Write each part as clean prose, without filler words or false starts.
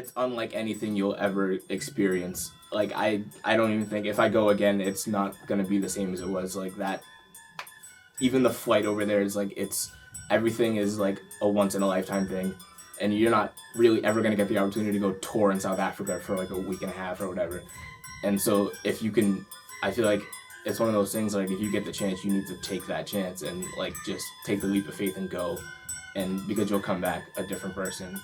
It's unlike anything you'll ever experience. Like I don't even think if I go again, it's not gonna be the same as it was. Like that, even the flight over there is like everything is like a once in a lifetime thing, and you're not really ever gonna get the opportunity to go tour in South Africa for like a week and a half or whatever. And so if you can, I feel like it's one of those things like if you get the chance, you need to take that chance and like just take the leap of faith and go, and because you'll come back a different person.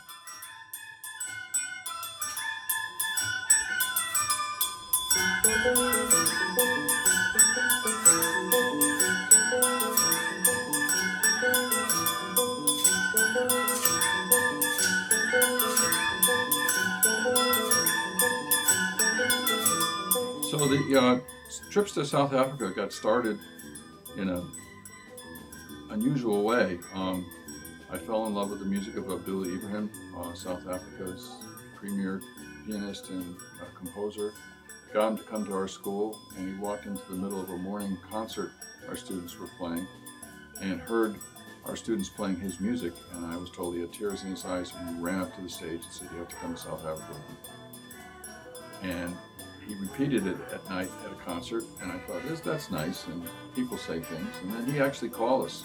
So the trips to South Africa got started in an unusual way. I fell in love with the music of Billy Ibrahim, South Africa's premier pianist and composer. Got him to come to our school, and he walked into the middle of a morning concert our students were playing and heard our students playing his music, and I was told he had tears in his eyes, and he ran up to the stage and said, "You have to come to South Africa with me." And he repeated it at night at a concert, and I thought, that's nice, and people say things. And then he actually called us,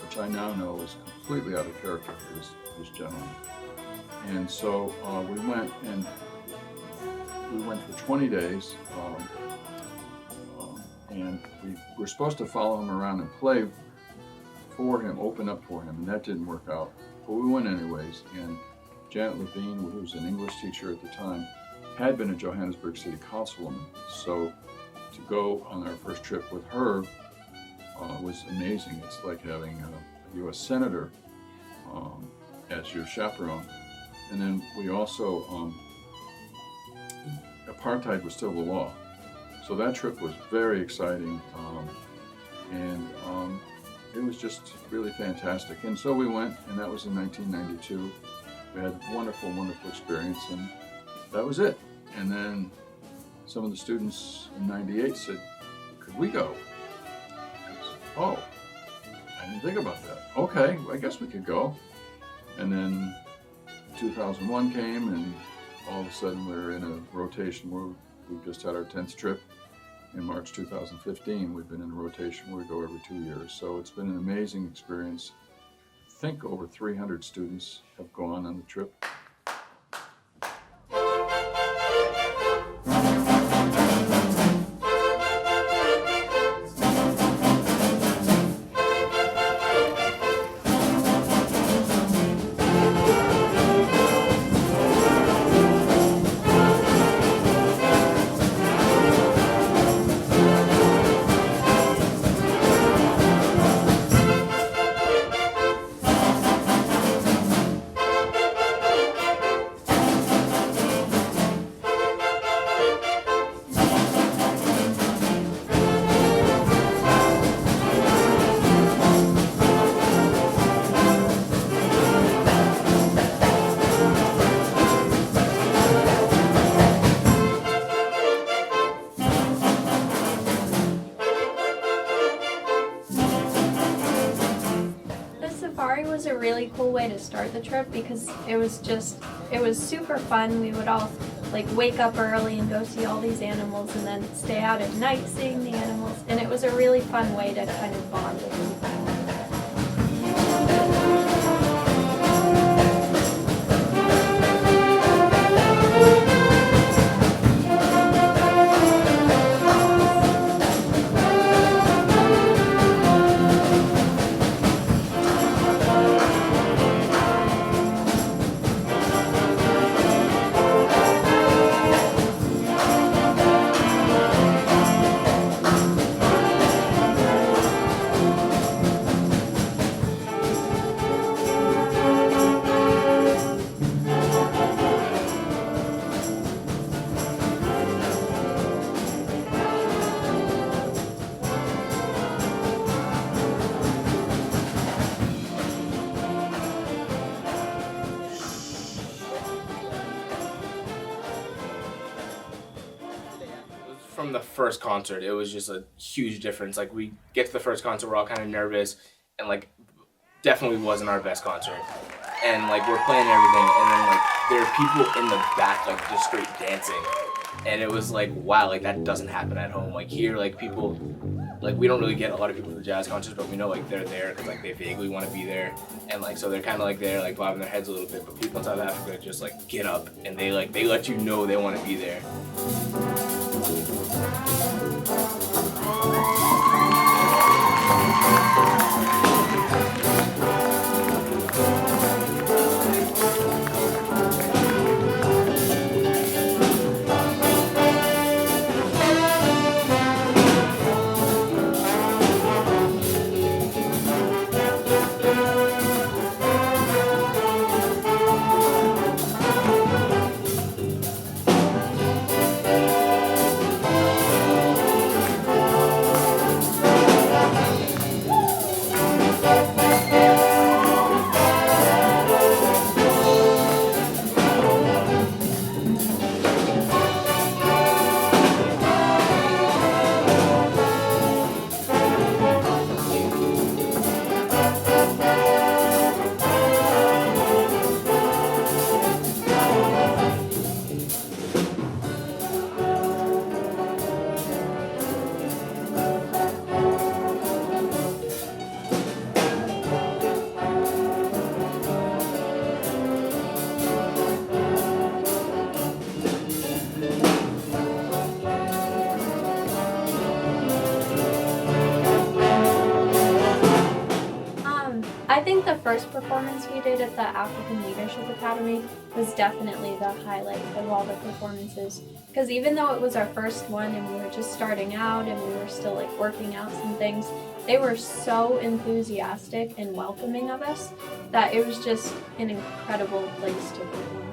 which I now know is completely out of character for this gentleman. And so we went for 20 days, and we were supposed to follow him around and play for him, open up for him, and that didn't work out. But we went anyways, and Janet Levine, who was an English teacher at the time, had been a Johannesburg City Councilwoman, so to go on our first trip with her was amazing. It's like having a U.S. Senator as your chaperone. And then we also, apartheid was still the law. So that trip was very exciting, and it was just really fantastic. And so we went, and that was in 1992. We had a wonderful, wonderful experience, and that was it. And then some of the students in 98 said, "Could we go?" I said, "Oh, I didn't think about that. Okay, I guess we could go." And then 2001 came, and all of a sudden we're in a rotation where we just had our 10th trip in March 2015. We've been in a rotation where we go every 2 years. So it's been an amazing experience. I think over 300 students have gone on the trip. Was a really cool way to start the trip because it was super fun. We would all like wake up early and go see all these animals and then stay out at night seeing the animals, and it was a really fun way to kind of bond with people. From the first concert, it was just a huge difference. Like we get to the first concert, we're all kind of nervous, and like definitely wasn't our best concert. And like we're playing everything, and then like there are people in the back like just straight dancing, and it was like, wow, like that doesn't happen at home. Like here, like people, like we don't really get a lot of people for jazz concerts, but we know like they're there because like they vaguely want to be there, and like so they're kind of like there, like bobbing their heads a little bit. But people in South Africa just like get up and they let you know they want to be there. I think the first performance we did at the African Leadership Academy was definitely the highlight of all the performances. Because even though it was our first one and we were just starting out and we were still like working out some things, they were so enthusiastic and welcoming of us that it was just an incredible place to perform.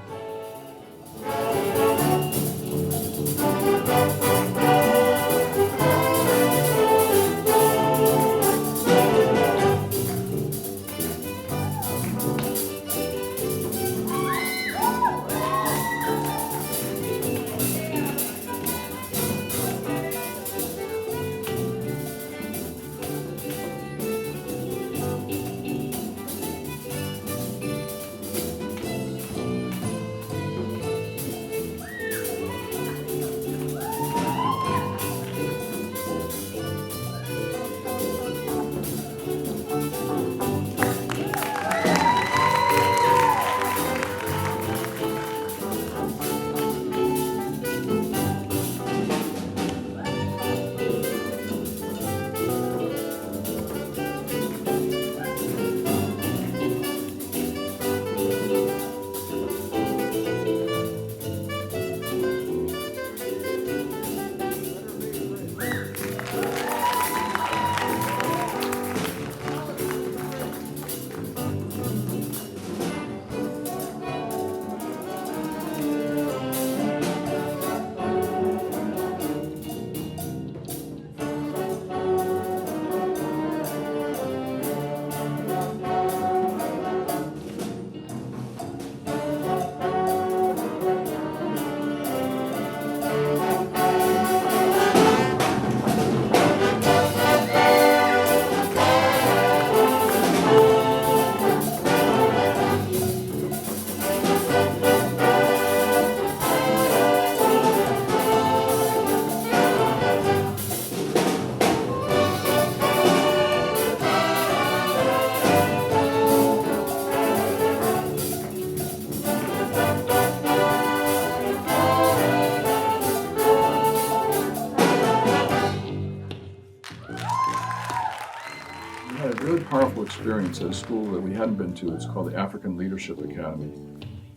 Powerful experience at a school that we hadn't been to. It's called the African Leadership Academy.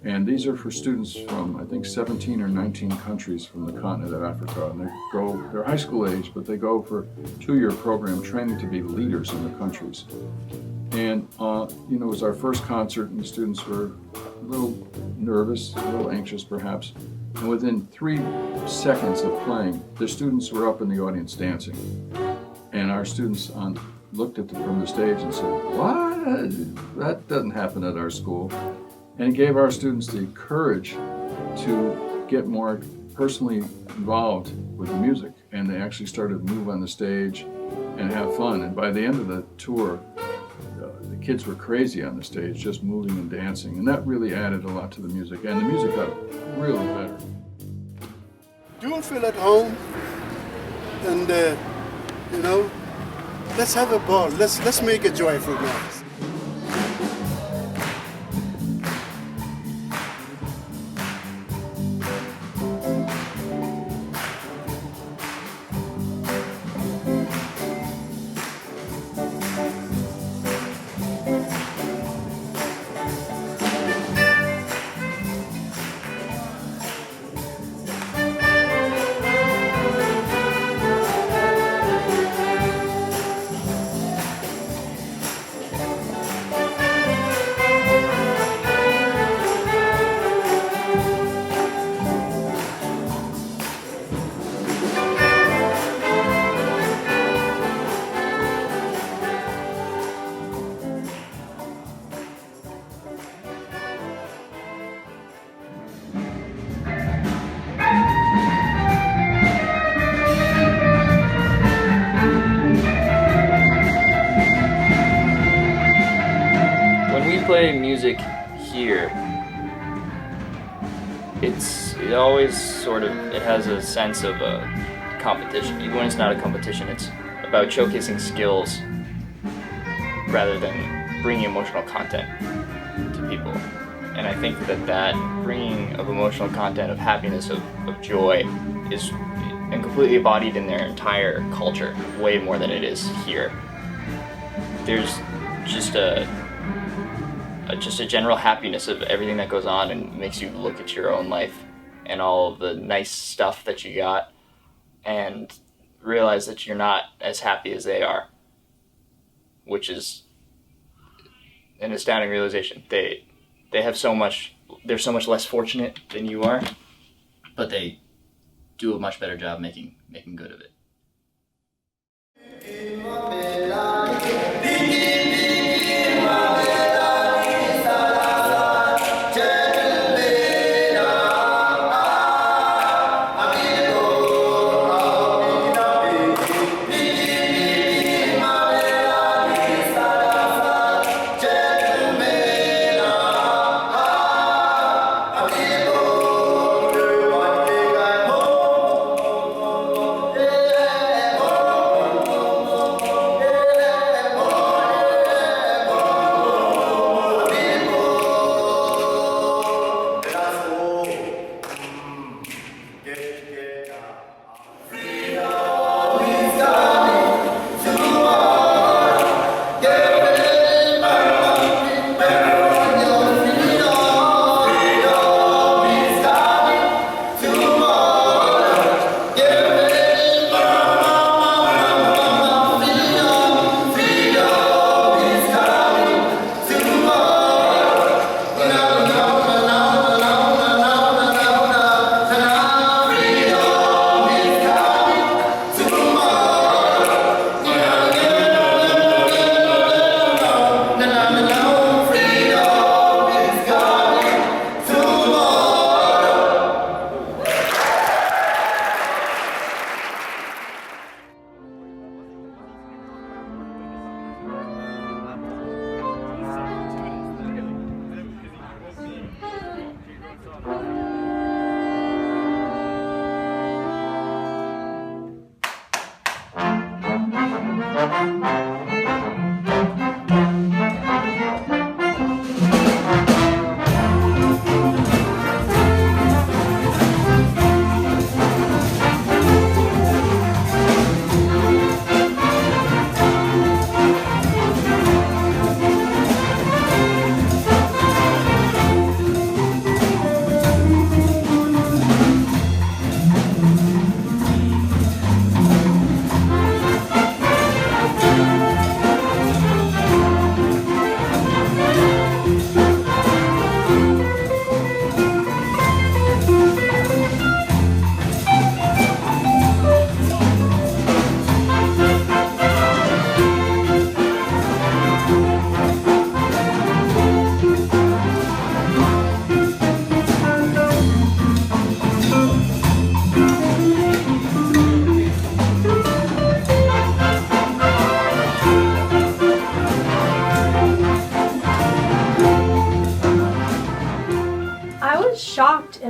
And these are for students from, I think, 17 or 19 countries from the continent of Africa. And they're high school age, but they go for a 2-year program training to be leaders in their countries. And, it was our first concert, and the students were a little nervous, a little anxious perhaps. And within 3 seconds of playing, the students were up in the audience dancing. And our students looked at them from the stage and said, "What? That doesn't happen at our school." And it gave our students the courage to get more personally involved with the music. And they actually started to move on the stage and have fun. And by the end of the tour, the kids were crazy on the stage, just moving and dancing, and that really added a lot to the music, and the music got really better. You feel at home, and you know, let's have a ball. Let's make a joyful noise. Play music here, it always sort of, it has a sense of a competition. Even when it's not a competition, it's about showcasing skills rather than bringing emotional content to people. And I think that bringing of emotional content, of happiness, of joy is completely embodied in their entire culture, way more than it is here. There's just a general happiness of everything that goes on, and makes you look at your own life and all of the nice stuff that you got and realize that you're not as happy as they are, which is an astounding realization. They have so much, they're so much less fortunate than you are, but they do a much better job making good of it.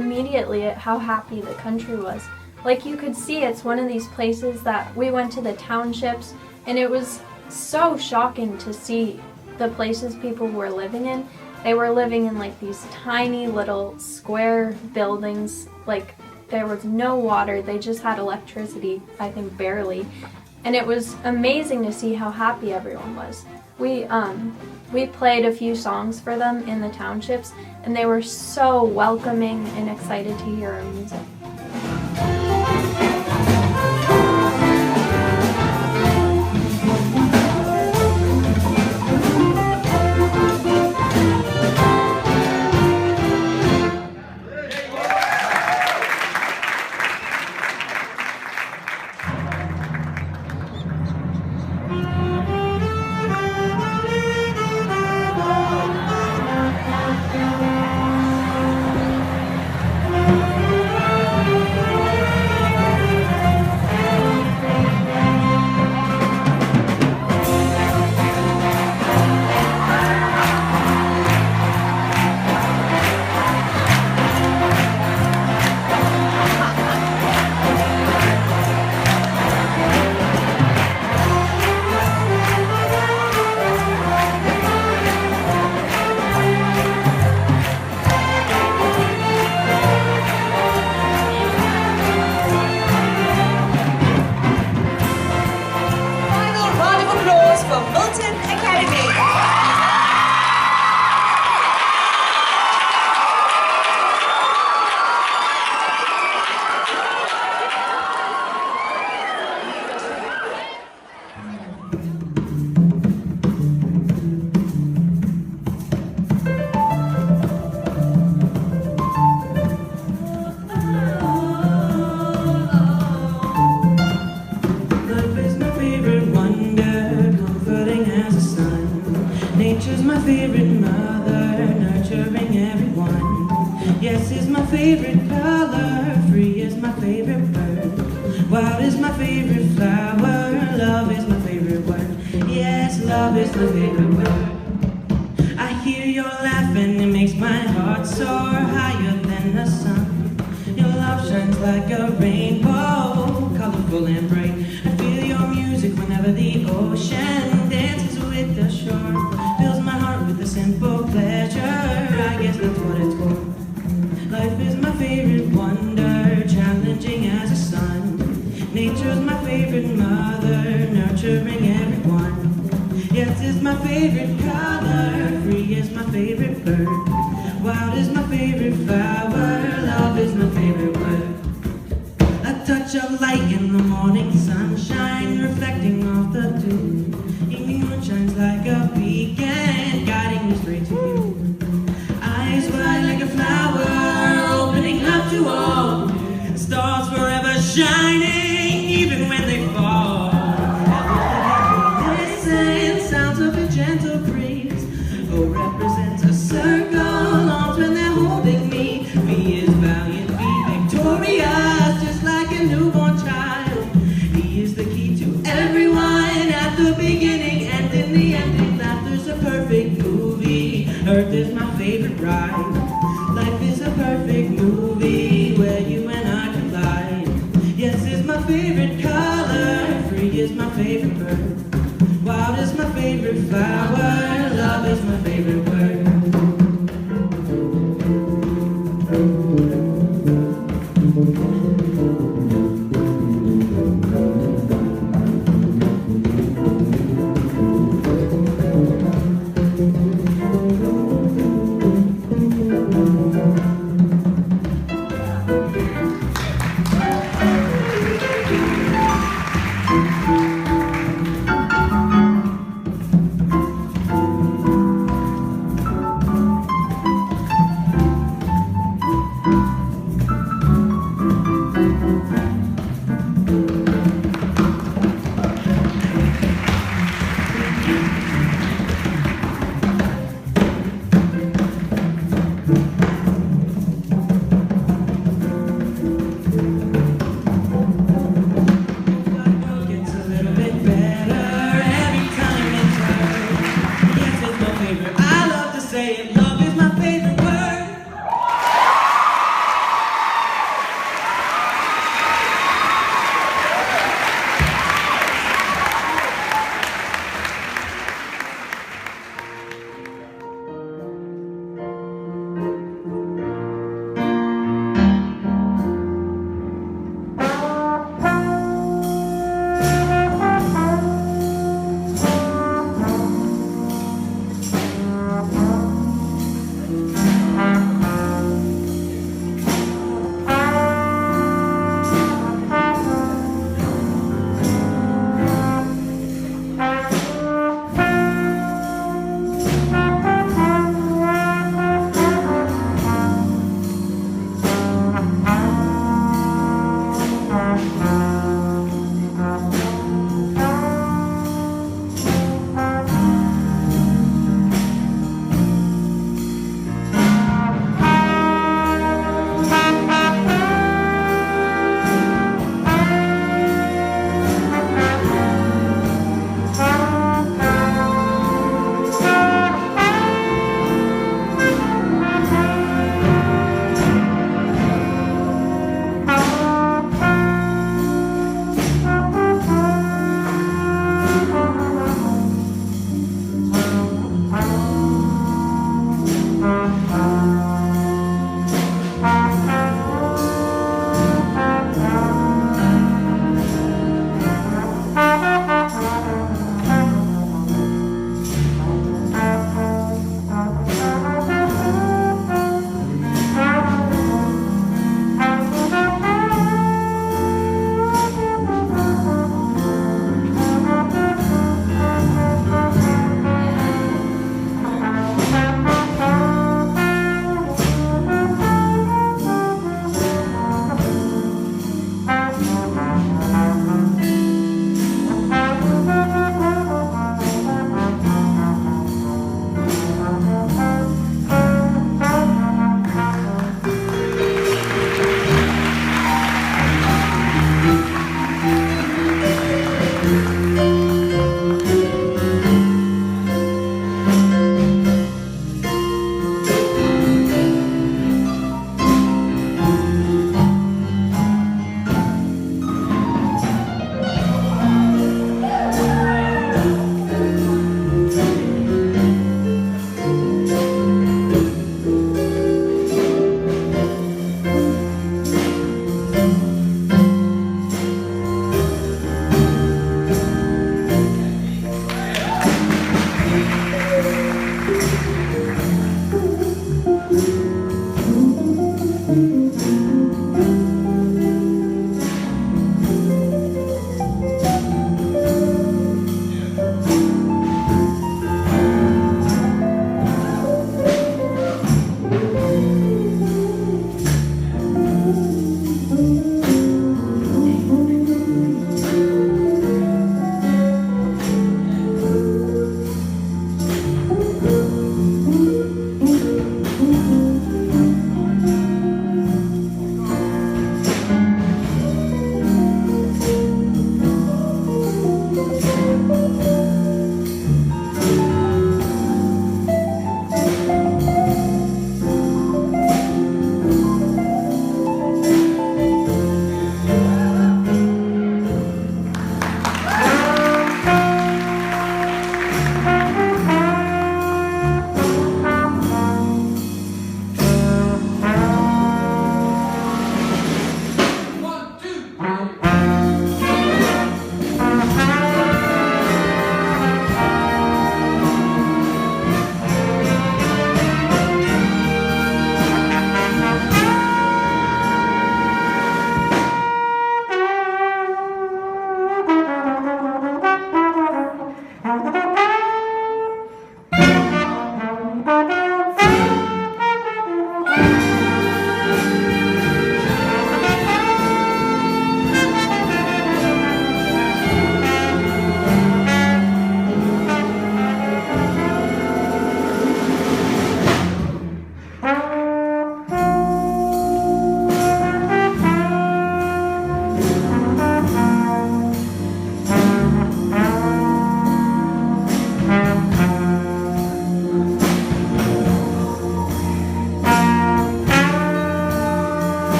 immediately at how happy the country was. Like, you could see it's one of these places that we went to the townships, and it was so shocking to see the places people were living in. They were living in like these tiny little square buildings. Like, there was no water, they just had electricity, I think barely. And it was amazing to see how happy everyone was. We played a few songs for them in the townships, and they were so welcoming and excited to hear our music. Milton Academy. Nature's my favorite mother, nurturing everyone. Yes is my favorite color, free is my favorite bird. Wild is my favorite flower, love is my favorite word. Yes, love is my favorite word. I hear your laughing, it makes my heart soar higher than the sun. Your love shines like a rainbow, colorful and bright. I feel your music whenever the ocean dances with the shore. Fills my heart with a simple pleasure, I guess that's what it's for. Life is my favorite wonder, challenging as a sun. Nature's my favorite mother, nurturing everyone. Yes, it's my favorite color, free is my favorite bird. Wild is my favorite flower, love is my favorite word. A touch of light in the morning sunshine, reflecting off the dew. Evening moon shines like a beacon, guiding me straight to you. Eyes wide like a flower, opening up to all. Stars forever shining, even when they fall. Listen, sounds of a gentle breeze. O represents a circle, arms when they're holding me. V is valiant, be victorious, just like a newborn child. He is the key to everyone at the beginning and in the ending. Laughter's a perfect movie. Earth is my favorite ride. Life is a perfect movie where you and I collide. Yes is my favorite color, free is my favorite bird. Wild is my favorite flower, love is my favorite word.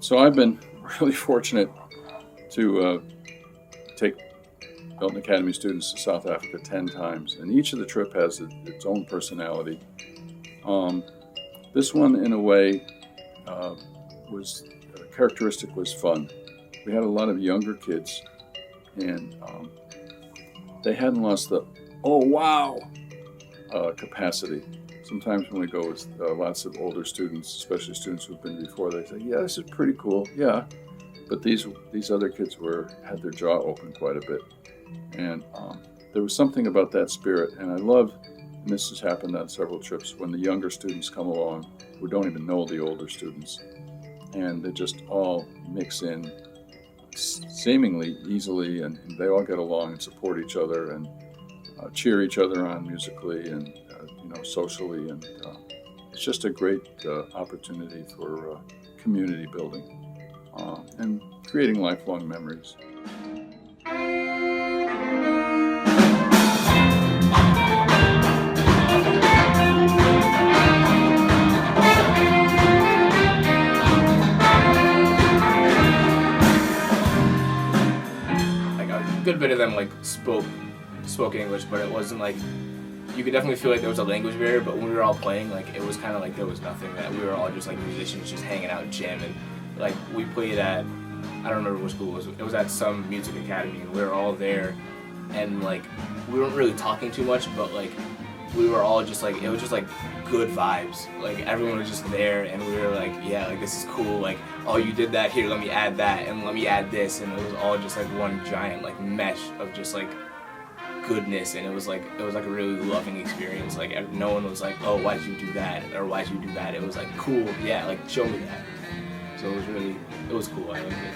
So I've been really fortunate to take Milton Academy students to South Africa 10 times, and each of the trip has its own personality. This one, in a way, was characteristic was fun. We had a lot of younger kids, and they hadn't lost the "oh wow" capacity. Sometimes when we go with lots of older students, especially students who've been before, they say, "Yeah, this is pretty cool." Yeah, but these other kids had their jaw open quite a bit, and there was something about that spirit. And I love, and this has happened on several trips, when the younger students come along who don't even know the older students, and they just all mix in seemingly easily, and they all get along and support each other and cheer each other on musically and socially, and it's just a great opportunity for community building and creating lifelong memories. Like a good bit of them like spoke English, but it wasn't like, you could definitely feel like there was a language barrier, but when we were all playing, like, it was kind of like there was nothing, that we were all just like musicians just hanging out jamming. Like, we played at, I don't remember what school it was at some music academy, and we were all there, and like, we weren't really talking too much, but like, we were all just like, it was just like good vibes. Like, everyone was just there, and we were like, yeah, like, this is cool, like, oh, you did that, here, let me add that, and let me add this, and it was all just like one giant like mesh of just like goodness, and it was like a really loving experience. Like, no one was like, oh, why'd you do that, or why'd you do that. It was like, cool, yeah, like, show me that. So it was cool. I liked it.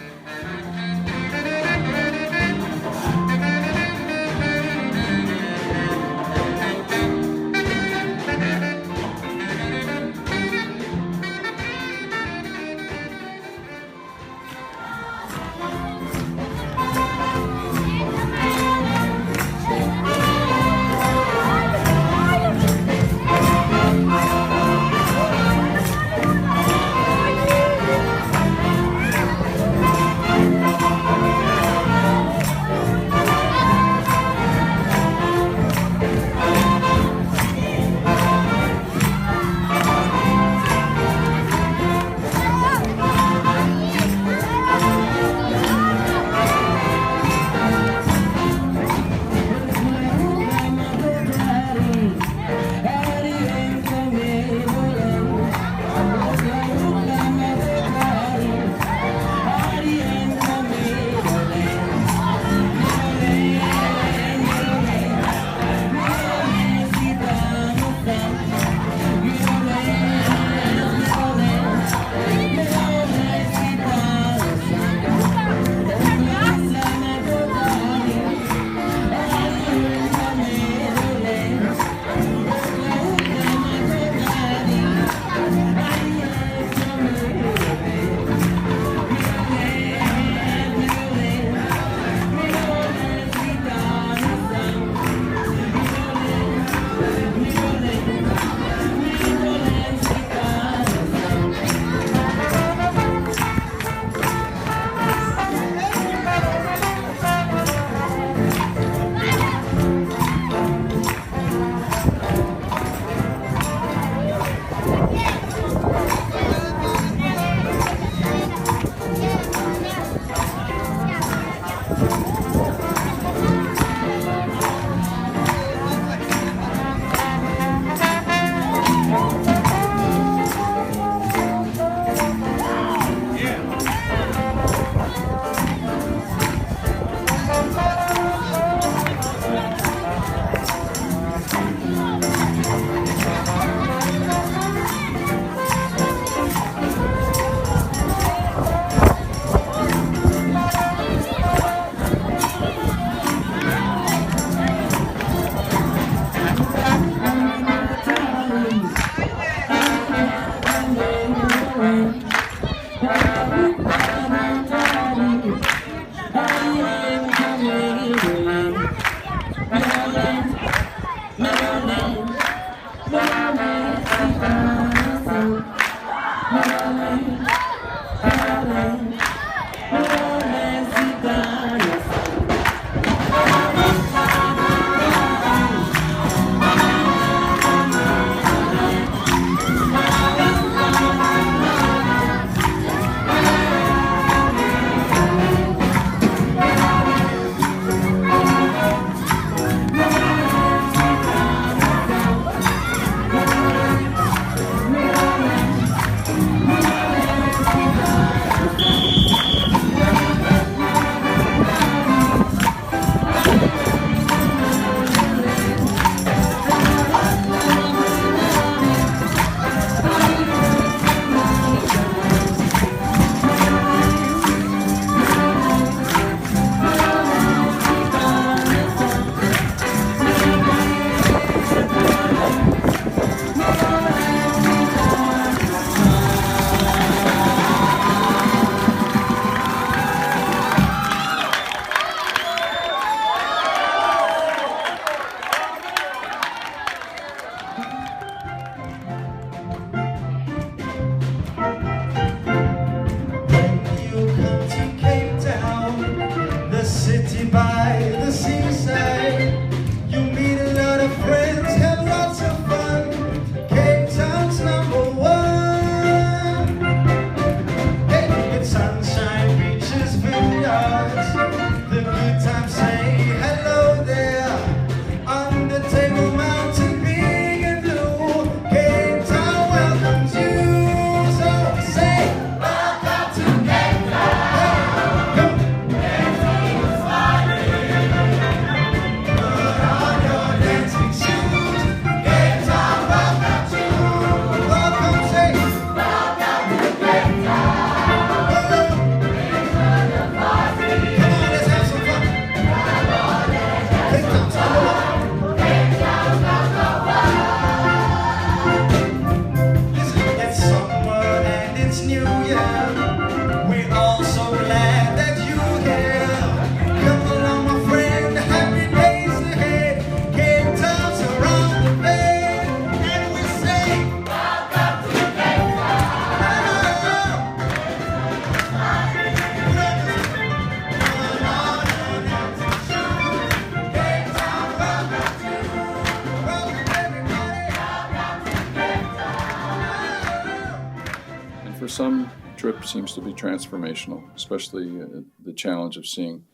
some trip seems to be transformational, especially the challenge of seeing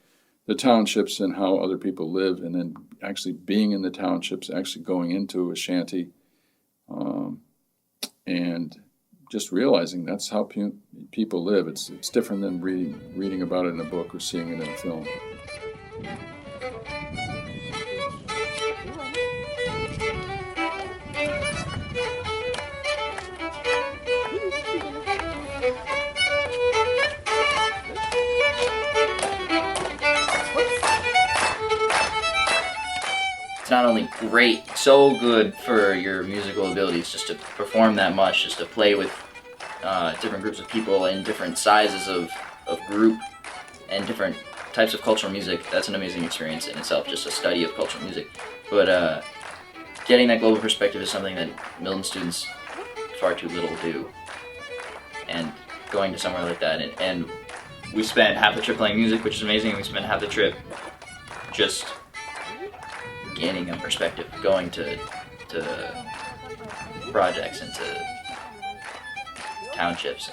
the townships and how other people live, and then actually being in the townships, actually going into a shanty, and just realizing that's how people live. It's different than reading about it in a book or seeing it in a film. It's not only great, so good for your musical abilities just to perform that much, just to play with different groups of people in different sizes of group and different types of cultural music. That's an amazing experience in itself, just a study of cultural music. But getting that global perspective is something that Milton students far too little do. And going to somewhere like that, and we spent half the trip playing music, which is amazing, and we spent half the trip just gaining a perspective, going to projects and to townships.